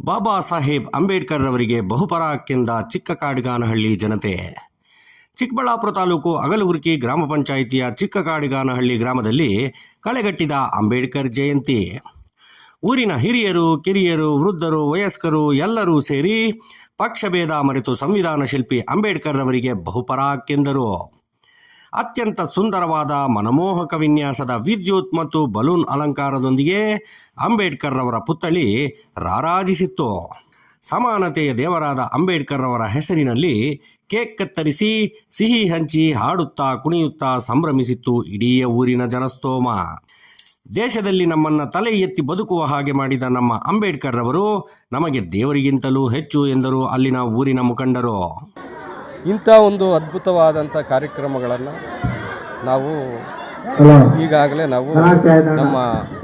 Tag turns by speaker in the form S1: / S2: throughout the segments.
S1: ಬಾಬಾ ಸಾಹೇಬ್ ಅಂಬೇಡ್ಕರ್ ಅವರಿಗೆ ಬಹುಪರಾಕ್ಕೆಂದ ಚಿಕ್ಕ ಕಾಡಿಗಾನಹಳ್ಳಿ ಜನತೆ. ಚಿಕ್ಕಬಳ್ಳಾಪುರ ತಾಲೂಕು ಅಗಲಗುರ್ಕಿ ಗ್ರಾಮ ಪಂಚಾಯಿತಿಯ ಚಿಕ್ಕ ಕಾಡಿಗಾನಹಳ್ಳಿ ಗ್ರಾಮದಲ್ಲಿ ಕಳೆಗಟ್ಟಿದ ಅಂಬೇಡ್ಕರ್ ಜಯಂತಿ. ಊರಿನ ಹಿರಿಯರು, ಕಿರಿಯರು, ವೃದ್ಧರು, ವಯಸ್ಕರು ಎಲ್ಲರೂ ಸೇರಿ ಪಕ್ಷಭೇದ ಮರೆತು ಸಂವಿಧಾನ ಶಿಲ್ಪಿ ಅಂಬೇಡ್ಕರ್ ಅವರಿಗೆ ಬಹುಪರಾಕ್ಕೆಂದರು. ಅತ್ಯಂತ ಸುಂದರವಾದ ಮನಮೋಹಕ ವಿನ್ಯಾಸದ ವಿದ್ಯುತ್ ಮತ್ತು ಬಲೂನ್ ಅಲಂಕಾರದೊಂದಿಗೆ ಅಂಬೇಡ್ಕರ್ ಅವರ ಪುತ್ಥಳಿ ರಾರಾಜಿಸಿತ್ತು. ಸಮಾನತೆಯ ದೇವರಾದ ಅಂಬೇಡ್ಕರ್ ಅವರ ಹೆಸರಿನಲ್ಲಿ ಕೇಕ್ ಕತ್ತರಿಸಿ ಸಿಹಿ ಹಂಚಿ ಹಾಡುತ್ತಾ ಕುಣಿಯುತ್ತಾ ಸಂಭ್ರಮಿಸಿತ್ತು ಇಡೀ ಊರಿನ ಜನಸ್ತೋಮ. ದೇಶದಲ್ಲಿ ನಮ್ಮನ್ನು ತಲೆ ಎತ್ತಿ ಬದುಕುವ ಹಾಗೆ ಮಾಡಿದ ನಮ್ಮ ಅಂಬೇಡ್ಕರ್ ಅವರು ನಮಗೆ ದೇವರಿಗಿಂತಲೂ ಹೆಚ್ಚು ಎಂದರು ಅಲ್ಲಿನ ಊರಿನ ಮುಖಂಡರು.
S2: ಇಂಥ ಒಂದು ಅದ್ಭುತವಾದಂಥ ಕಾರ್ಯಕ್ರಮಗಳನ್ನು ನಾವು ಈಗಾಗಲೇ ನಮ್ಮ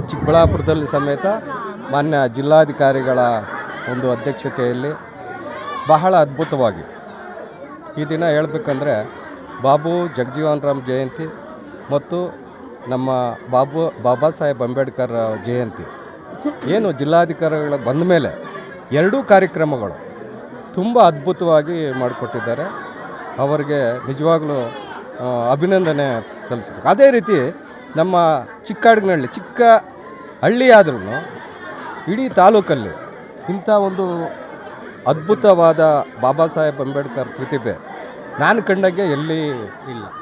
S2: ಚಿಕ್ಕಬಳ್ಳಾಪುರದಲ್ಲಿ ಸಮೇತ ಮಾನ್ಯ ಜಿಲ್ಲಾಧಿಕಾರಿಗಳ ಒಂದು ಅಧ್ಯಕ್ಷತೆಯಲ್ಲಿ ಬಹಳ ಅದ್ಭುತವಾಗಿ ಈ ದಿನ ಹೇಳಬೇಕಂದ್ರೆ ಬಾಬು ಜಗಜೀವನ್ ರಾಮ್ ಜಯಂತಿ ಮತ್ತು ನಮ್ಮ ಬಾಬಾ ಸಾಹೇಬ್ ಅಂಬೇಡ್ಕರ್ ಜಯಂತಿ ಏನು ಜಿಲ್ಲಾಧಿಕಾರಿಗಳ ಬಂದ ಮೇಲೆ ಎರಡೂ ಕಾರ್ಯಕ್ರಮಗಳು ತುಂಬ ಅದ್ಭುತವಾಗಿ ಮಾಡಿಕೊಟ್ಟಿದ್ದಾರೆ. ಅವರಿಗೆ ನಿಜವಾಗ್ಲೂ ಅಭಿನಂದನೆ ಸಲ್ಲಿಸಬೇಕು. ಅದೇ ರೀತಿ ನಮ್ಮ ಚಿಕ್ಕಕಾಡಿನಹಳ್ಳಿ ಚಿಕ್ಕ ಹಳ್ಳಿ ಆದ್ರೂ ಇಡೀ ತಾಲೂಕಲ್ಲಿ ಇಂಥ ಒಂದು ಅದ್ಭುತವಾದ ಬಾಬಾ ಸಾಹೇಬ್ ಅಂಬೇಡ್ಕರ್ ಪ್ರತಿಭೆ ನಾನು ಕಂಡಂಗೆ ಎಲ್ಲಿ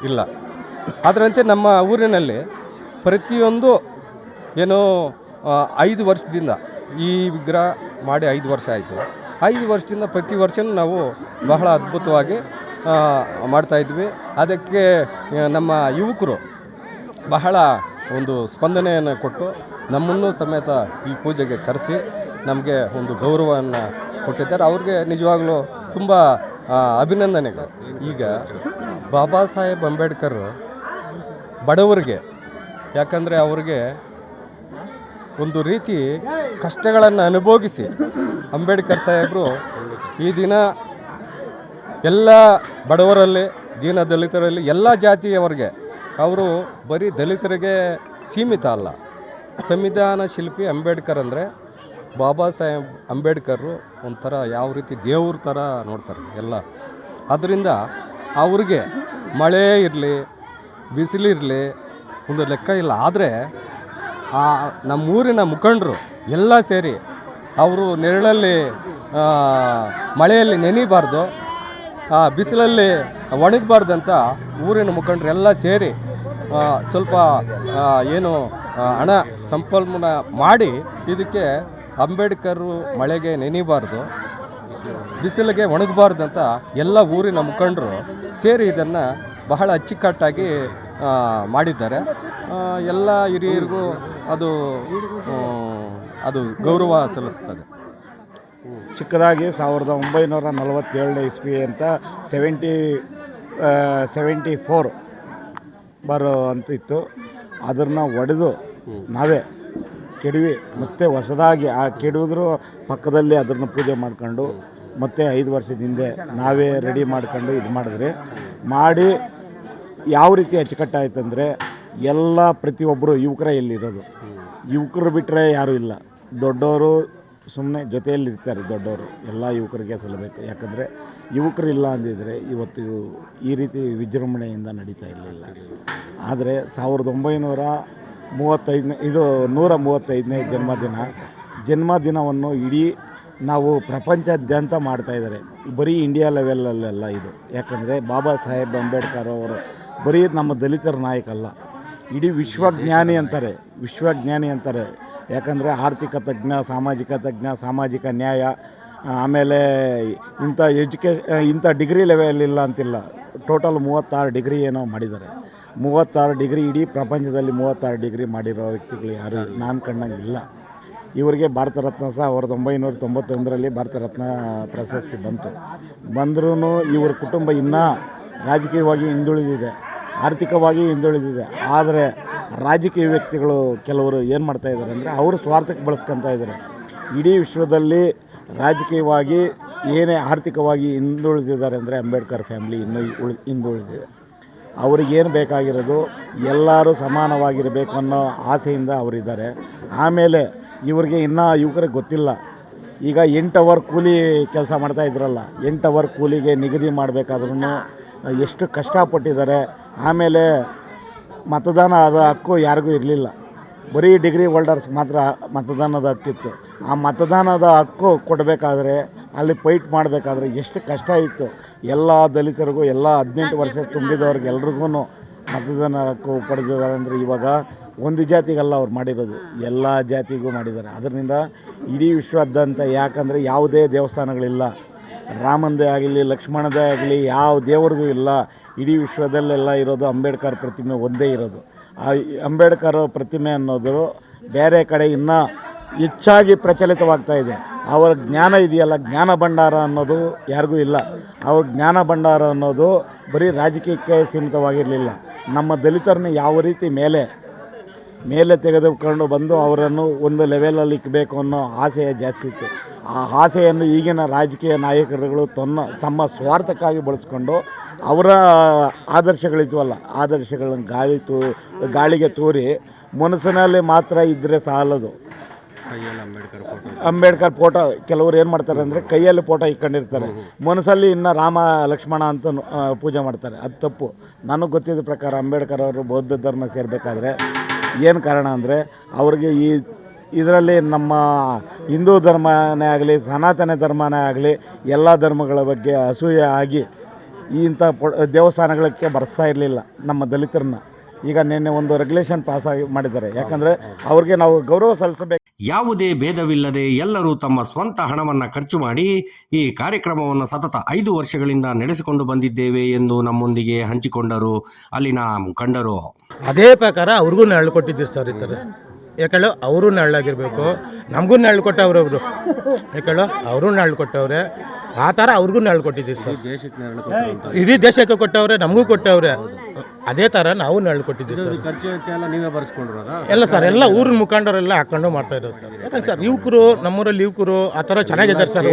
S2: ಇಲ್ಲ. ಅದರಂತೆ ನಮ್ಮ ಊರಿನಲ್ಲಿ ಪ್ರತಿಯೊಂದು ಏನೋ 5 ವರ್ಷದಿಂದ ಈ ವಿಗ್ರಹ ಮಾಡಿ 5 ವರ್ಷ ಆಯಿತು. 5 ವರ್ಷದಿಂದ ಪ್ರತಿ ವರ್ಷವೂ ನಾವು ಬಹಳ ಅದ್ಭುತವಾಗಿ ಮಾಡ್ತಾಯಿದ್ವಿ. ಅದಕ್ಕೆ ನಮ್ಮ ಯುವಕರು ಬಹಳ ಒಂದು ಸ್ಪಂದನೆಯನ್ನು ಕೊಟ್ಟು ನಮ್ಮನ್ನು ಸಮೇತ ಈ ಪೂಜೆಗೆ ಕರೆಸಿ ನಮಗೆ ಒಂದು ಗೌರವವನ್ನು ಕೊಟ್ಟಿದ್ದಾರೆ. ಅವ್ರಿಗೆ ನಿಜವಾಗ್ಲೂ ತುಂಬ ಅಭಿನಂದನೆಗಳು. ಈಗ ಬಾಬಾ ಸಾಹೇಬ್ ಅಂಬೇಡ್ಕರ್ ಬಡವರಿಗೆ, ಯಾಕಂದರೆ ಅವ್ರಿಗೆ ಒಂದು ರೀತಿ ಕಷ್ಟಗಳನ್ನು ಅನುಭವಿಸಿ ಅಂಬೇಡ್ಕರ್ ಸಾಹೇಬರು ಈ ದಿನ ಎಲ್ಲ ಬಡವರಲ್ಲಿ, ದೀನ ದಲಿತರಲ್ಲಿ, ಎಲ್ಲ ಜಾತಿಯವರಿಗೆ ಅವರು ಬರೀ ದಲಿತರಿಗೆ ಸೀಮಿತ ಅಲ್ಲ. ಸಂವಿಧಾನ ಶಿಲ್ಪಿ ಅಂಬೇಡ್ಕರ್ ಅಂದರೆ ಬಾಬಾ ಸಾಹೇಬ್ ಅಂಬೇಡ್ಕರು ಒಂಥರ ಯಾವ ರೀತಿ ದೇವ್ರ ಥರ ನೋಡ್ತಾರೆ ಎಲ್ಲ. ಅದರಿಂದ ಅವ್ರಿಗೆ ಮಳೆ ಇರಲಿ ಬಿಸಿಲಿರಲಿ ಒಂದು ಲೆಕ್ಕ ಇಲ್ಲ. ಆದರೆ ನಮ್ಮೂರಿನ ಮುಖಂಡರು ಎಲ್ಲ ಸೇರಿ ಅವರು ನೆರಳಲ್ಲಿ ಮಳೆಯಲ್ಲಿ ನೆನಿಬಾರ್ದು, ಬಿಸಿಲಲ್ಲಿ ಒಣಗಬಾರ್ದಂತ ಊರಿನ ಮುಖಂಡರೆಲ್ಲ ಸೇರಿ ಸ್ವಲ್ಪ ಏನು ಹಣ ಸಂಪನ್ಮೂಲ ಮಾಡಿ ಇದಕ್ಕೆ ಅಂಬೇಡ್ಕರು ಮಳೆಗೆ ನೆನಿಬಾರ್ದು, ಬಿಸಿಲಿಗೆ ಒಣಗಬಾರ್ದಂತ ಎಲ್ಲ ಊರಿನ ಮುಖಂಡರು ಸೇರಿ ಇದನ್ನು ಬಹಳ ಅಚ್ಚುಕಟ್ಟಾಗಿ ಮಾಡಿದ್ದಾರೆ. ಎಲ್ಲ ಹಿರಿಯರಿಗೂ ಅದು ಗೌರವ ಸಲ್ಲಿಸ್ತದೆ.
S3: ಚಿಕ್ಕದಾಗಿ 1947ನೇ ಇಸ್ವಿ ಅಂತ 74 ಬರೋ ಅಂತ ಇತ್ತು. ಅದನ್ನು ಒಡೆದು ನಾವೇ ಕೆಡವಿ ಮತ್ತೆ ಹೊಸದಾಗಿ ಕೆಡುವುದ್ರ ಪಕ್ಕದಲ್ಲಿ ಅದನ್ನು ಪೂಜೆ ಮಾಡ್ಕೊಂಡು ಮತ್ತೆ 5 ವರ್ಷದ ಹಿಂದೆ ನಾವೇ ರೆಡಿ ಮಾಡ್ಕೊಂಡು ಇದು ಮಾಡಿ ಯಾವ ರೀತಿ ಅಚ್ಚುಕಟ್ಟಾಯ್ತಂದರೆ ಎಲ್ಲ ಪ್ರತಿಯೊಬ್ಬರು ಯುವಕರೇ ಎಲ್ಲಿರೋದು. ಯುವಕರು ಬಿಟ್ಟರೆ ಯಾರೂ ಇಲ್ಲ. ದೊಡ್ಡವರು ಸುಮ್ಮನೆ ಜೊತೆಯಲ್ಲಿ ಇರ್ತಾರೆ. ದೊಡ್ಡವರು ಎಲ್ಲ ಯುವಕರಿಗೆ ಸಲ್ಲಬೇಕು. ಯಾಕಂದರೆ ಯುವಕರು ಇಲ್ಲ ಅಂದಿದ್ರೆ ಇವತ್ತು ಈ ರೀತಿ ವಿಜೃಂಭಣೆಯಿಂದ ನಡೀತಾ ಇರಲಿಲ್ಲ. ಆದರೆ 135ನೇ ಜನ್ಮದಿನವನ್ನು ಇಡೀ ನಾವು ಪ್ರಪಂಚಾದ್ಯಂತ ಮಾಡ್ತಾಯಿದ್ದಾರೆ. ಬರೀ ಇಂಡಿಯಾ ಲೆವೆಲಲ್ಲೆಲ್ಲ ಇದು. ಯಾಕಂದರೆ ಬಾಬಾ ಸಾಹೇಬ್ ಅಂಬೇಡ್ಕರ್ ಅವರು ಬರೀ ನಮ್ಮ ದಲಿತರ ನಾಯಕ ಅಲ್ಲ, ಇಡೀ ವಿಶ್ವಜ್ಞಾನಿ ಅಂತಾರೆ. ಯಾಕಂದರೆ ಆರ್ಥಿಕ ತಜ್ಞ, ಸಾಮಾಜಿಕ ತಜ್ಞ, ಸಾಮಾಜಿಕ ನ್ಯಾಯ, ಆಮೇಲೆ ಇಂಥ ಡಿಗ್ರಿ ಲೆವೆಲ್ ಇಲ್ಲ ಅಂತಿಲ್ಲ. ಟೋಟಲ್ 36 ಡಿಗ್ರಿ ಏನೋ ಮಾಡಿದ್ದಾರೆ. 36 ಡಿಗ್ರಿ ಇಡೀ ಪ್ರಪಂಚದಲ್ಲಿ 36 ಡಿಗ್ರಿ ಮಾಡಿರೋ ವ್ಯಕ್ತಿಗಳು ಯಾರು ನಾನು ಕಂಡಂಗಿಲ್ಲ. ಇವರಿಗೆ ಭಾರತ ರತ್ನ ಸಹ 1991ರಲ್ಲಿ ಭಾರತ ರತ್ನ ಪ್ರಶಸ್ತಿ ಬಂದರೂ ಇವರ ಕುಟುಂಬ ಇನ್ನೂ ರಾಜಕೀಯವಾಗಿ ಹಿಂದುಳಿದಿದೆ, ಆರ್ಥಿಕವಾಗಿ ಹಿಂದುಳಿದಿದೆ. ಆದರೆ ರಾಜಕೀಯ ವ್ಯಕ್ತಿಗಳು ಕೆಲವರು ಏನು ಮಾಡ್ತಾಯಿದ್ದಾರೆ ಅಂದರೆ ಅವರು ಸ್ವಾರ್ಥಕ್ಕೆ ಬಳಸ್ಕೊತಾ ಇದ್ದಾರೆ. ಇಡೀ ವಿಶ್ವದಲ್ಲಿ ರಾಜಕೀಯವಾಗಿ ಏನೇ ಆರ್ಥಿಕವಾಗಿ ಹಿಂದುಳಿದಿದ್ದಾರೆ ಅಂದರೆ ಅಂಬೇಡ್ಕರ್ ಫ್ಯಾಮಿಲಿ ಇನ್ನೂ ಹಿಂದುಳಿದಿದೆ. ಅವ್ರಿಗೇನು ಬೇಕಾಗಿರೋದು ಎಲ್ಲರೂ ಸಮಾನವಾಗಿರಬೇಕು ಅನ್ನೋ ಆಸೆಯಿಂದ ಅವರಿದ್ದಾರೆ. ಆಮೇಲೆ ಇವ್ರಿಗೆ ಇನ್ನೂ ಯುವಕರಿಗೆ ಗೊತ್ತಿಲ್ಲ. ಈಗ 8 ಅವರ್ ಕೂಲಿ ಕೆಲಸ ಮಾಡ್ತಾಯಿದ್ರಲ್ಲ, 8 ಅವರ್ ಕೂಲಿಗೆ ನಿಗದಿ ಮಾಡಬೇಕಾದ್ರೂ ಎಷ್ಟು ಕಷ್ಟಪಟ್ಟಿದ್ದಾರೆ. ಆಮೇಲೆ ಮತದಾನದ ಹಕ್ಕು ಯಾರಿಗೂ ಇರಲಿಲ್ಲ, ಬರೀ ಡಿಗ್ರಿ ಹೋಲ್ಡರ್ಸ್ ಮಾತ್ರ ಮತದಾನದ ಹಕ್ಕಿತ್ತು. ಆ ಮತದಾನದ ಹಕ್ಕು ಕೊಡಬೇಕಾದ್ರೆ ಅಲ್ಲಿ ಫೈಟ್ ಮಾಡಬೇಕಾದ್ರೆ ಎಷ್ಟು ಕಷ್ಟ ಇತ್ತು. ಎಲ್ಲ ದಲಿತರಿಗೂ, ಎಲ್ಲ 18 ವರ್ಷ ತುಂಬಿದವ್ರಿಗೆ ಎಲ್ರಿಗೂ ಮತದಾನ ಹಕ್ಕು ಪಡೆದಿದ್ದಾರೆ. ಅಂದರೆ ಇವಾಗ ಒಂದು ಜಾತಿಗಲ್ಲ ಅವ್ರು ಮಾಡಿರೋದು, ಎಲ್ಲ ಜಾತಿಗೂ ಮಾಡಿದ್ದಾರೆ. ಅದರಿಂದ ಇಡೀ ವಿಶ್ವಾದ್ಯಂತ, ಯಾಕಂದರೆ ಯಾವುದೇ ದೇವಸ್ಥಾನಗಳಿಲ್ಲ, ರಾಮಂದೇ ಆಗಲಿ ಲಕ್ಷ್ಮಣದೇ ಆಗಲಿ ಯಾವ ದೇವ್ರದ್ದು ಇಲ್ಲ. ಇಡೀ ವಿಶ್ವದಲ್ಲೆಲ್ಲ ಇರೋದು ಅಂಬೇಡ್ಕರ್ ಪ್ರತಿಮೆ ಒಂದೇ ಇರೋದು. ಆ ಅಂಬೇಡ್ಕರ್ ಪ್ರತಿಮೆ ಅನ್ನೋದು ಬೇರೆ ಕಡೆ ಇನ್ನೂ ಹೆಚ್ಚಾಗಿ ಪ್ರಚಲಿತವಾಗ್ತಾ ಇದೆ. ಅವರ ಜ್ಞಾನ ಇದೆಯಲ್ಲ, ಜ್ಞಾನ ಭಂಡಾರ ಅನ್ನೋದು ಯಾರಿಗೂ ಇಲ್ಲ. ಅವ್ರ ಜ್ಞಾನ ಭಂಡಾರ ಅನ್ನೋದು ಬರೀ ರಾಜಕೀಯಕ್ಕೆ ಸೀಮಿತವಾಗಿರಲಿಲ್ಲ. ನಮ್ಮ ದಲಿತರನ್ನ ಯಾವ ರೀತಿ ಮೇಲೆ ತೆಗೆದುಕೊಂಡು ಬಂದು ಅವರನ್ನು ಒಂದು ಲೆವೆಲಲ್ಲಿ ಇಕ್ಕಬೇಕು ಅನ್ನೋ ಆಸೆ ಜಾಸ್ತಿ ಇತ್ತು. ಆ ಆಸೆಯನ್ನು ಈಗಿನ ರಾಜಕೀಯ ನಾಯಕರುಗಳು ತಮ್ಮ ಸ್ವಾರ್ಥಕ್ಕಾಗಿ ಬಳಸ್ಕೊಂಡು ಅವರ ಆದರ್ಶಗಳಿದ್ವಲ್ಲ, ಆದರ್ಶಗಳನ್ನು ಗಾಳಿಗೆ ತೂರಿ ಮನಸ್ಸಿನಲ್ಲಿ ಮಾತ್ರ ಇದ್ದರೆ ಸಾಲದು. ಅಂಬೇಡ್ಕರ್ ಫೋಟೋ ಕೆಲವರು ಏನು ಮಾಡ್ತಾರೆ ಅಂದರೆ ಕೈಯಲ್ಲಿ ಫೋಟೋ ಇಟ್ಕೊಂಡಿರ್ತಾರೆ, ಮನಸ್ಸಲ್ಲಿ ಇನ್ನು ರಾಮ ಲಕ್ಷ್ಮಣ ಅಂತ ಪೂಜೆ ಮಾಡ್ತಾರೆ. ಅದು ತಪ್ಪು. ನನಗೆ ಗೊತ್ತಿದ್ದ ಪ್ರಕಾರ ಅಂಬೇಡ್ಕರ್ ಅವರು ಬೌದ್ಧ ಧರ್ಮ ಸೇರಬೇಕಾದ್ರೆ ಏನು ಕಾರಣ ಅಂದರೆ ಅವ್ರಿಗೆ ಇದರಲ್ಲಿ ನಮ್ಮ ಹಿಂದೂ ಧರ್ಮನೇ ಆಗಲಿ ಸನಾತನ ಧರ್ಮನೇ ಆಗಲಿ ಎಲ್ಲ ಧರ್ಮಗಳ ಬಗ್ಗೆ ಅಸೂಯೆ ಆಗಿ ಇಂಥ ದೇವಸ್ಥಾನಗಳಿಗೆ ಬರ್ಸ್ತಾ ಇರಲಿಲ್ಲ ನಮ್ಮ ದಲಿತರನ್ನ. ಈಗ ನಿನ್ನೆ ಒಂದು ರೆಗ್ಯುಲೇಷನ್ ಪಾಸ್ ಮಾಡಿದ್ದಾರೆ, ಯಾಕಂದರೆ ಅವ್ರಿಗೆ ನಾವು ಗೌರವ ಸಲ್ಲಿಸಬೇಕು.
S1: ಯಾವುದೇ ಭೇದವಿಲ್ಲದೆ ಎಲ್ಲರೂ ತಮ್ಮ ಸ್ವಂತ ಹಣವನ್ನು ಖರ್ಚು ಮಾಡಿ ಈ ಕಾರ್ಯಕ್ರಮವನ್ನು ಸತತ 5 ವರ್ಷಗಳಿಂದ ನಡೆಸಿಕೊಂಡು ಬಂದಿದ್ದೇವೆ ಎಂದು ನಮ್ಮೊಂದಿಗೆ ಹಂಚಿಕೊಂಡರು ಅಲ್ಲಿನ ಮುಖಂಡರು.
S4: ಅದೇ ಪ್ರಕಾರ ಅವ್ರಿಗೂ ನೆರಳು ಕೊಟ್ಟಿದ್ದೀರಿ ಸರ್. ಈ ಥರ ಯಾಕೇಳು ಅವರು ನೆರಳಾಗಿರ್ಬೇಕು, ನಮಗೂ ನೆರಳು ಕೊಟ್ಟವ್ರೆ ಅವರು. ಯಾಕೇಳು ಅವರು ನೆರಳು ಕೊಟ್ಟವ್ರೆ, ಆ ಥರ ಅವ್ರಿಗೂ ನೆರಳು ಕೊಟ್ಟಿದ್ದೀರಿ ಸರ್. ಇಡೀ ದೇಶಕ್ಕೆ ಕೊಟ್ಟವ್ರೆ, ನಮಗೂ ಕೊಟ್ಟವ್ರೆ. ಅದೇ ಥರ ನಾವು ನೆರಳು ಕೊಟ್ಟಿದ್ದೀವಿ ಸರ್.
S2: ಖರ್ಚು ವೆಚ್ಚ ಎಲ್ಲ ನೀವೇ ಬರ್ಸ್ಕೊಂಡ್ರ?
S4: ಎಲ್ಲ ಸರ್, ಎಲ್ಲ ಊರಿನ ಮುಖಂಡರೆಲ್ಲ ಹಾಕೊಂಡು ಮಾಡ್ತಾ ಇರೋದು ಸರ್. ಯಾಕಂದ್ರೆ ಸರ್ ಯುವಕರು, ನಮ್ಮೂರಲ್ಲಿ ಯುವಕರು ಆ ಥರ ಚೆನ್ನಾಗಿದ್ದಾರೆ ಸರ್.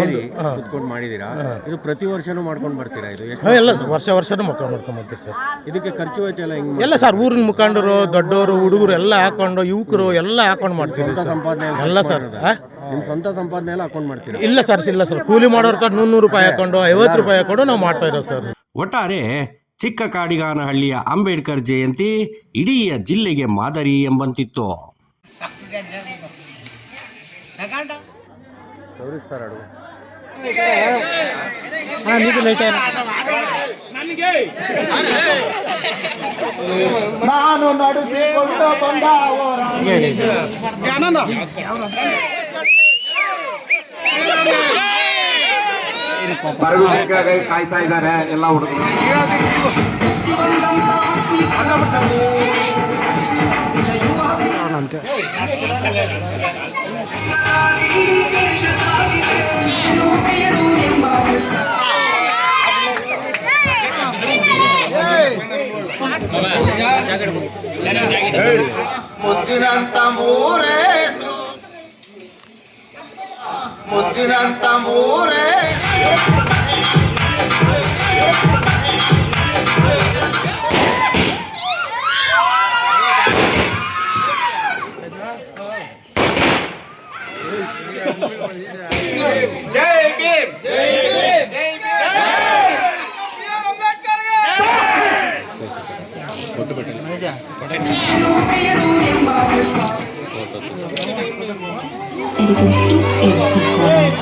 S2: ಕುತ್ಕೊಂಡು ಮಾಡಿದ್ದೀರಾ? ಇದು ಪ್ರತಿ ವರ್ಷನೂ ಮಾಡ್ಕೊಂಡು ಬರ್ತೀರಾ? ಇದು
S4: ಎಲ್ಲ ವರ್ಷನೂ ಮಾಡ್ಕೊಂಡು ಬರ್ತೀವಿ ಸರ್.
S2: ಇದಕ್ಕೆ ಖರ್ಚು ವೆಚ್ಚ ಎಲ್ಲ ಹಿಂಗೆ
S4: ಎಲ್ಲ ಸರ್, ಊರಿನ ಮುಖಂಡರು, ದೊಡ್ಡವರು, ಹುಡುಗರು ಎಲ್ಲ ಹಾಕೊಂಡು, ಯುವಕರು ಎಲ್ಲ ಹಾಕೊಂಡು ಮಾಡ್ತೀವಿ
S2: ಸಂಪಾದನೆ
S4: ಎಲ್ಲ ಸರ್.
S2: ನಿಮ್ಮ ಸ್ವಂತ ಸಂಪಾದನೆ ಎಲ್ಲ ಹಾಕೊಂಡು ಮಾಡ್ತೀರಾ?
S4: ಇಲ್ಲ ಸರ್, ಕೂಲಿ ಮಾಡೋರು 100 ರೂಪಾಯಿ ಹಾಕೊಂಡು 50 ರೂಪಾಯಿ ಹಾಕೊಂಡು ನಾವು ಮಾಡ್ತಾ ಇರೋದು ಸರ್.
S1: ಒಟ್ಟಾರೆ ಚಿಕ್ಕ ಕಾಡಿಗಾನಹಳ್ಳಿಯ ಅಂಬೇಡ್ಕರ್ ಜಯಂತಿ ಇಡೀ ಜಿಲ್ಲೆಗೆ ಮಾದರಿ ಎಂಬಂತಿತ್ತು.
S3: ನಾನು ನಡೆಸಿಕೊಂಡು ಬಂದ ಕಾಯ್ತಾ ಇದ್ದಾರೆ ಎಲ್ಲ ಹುಡುಗರು. ಮುದ್ದಿನಂತ ಮೂರೇ
S5: Edificio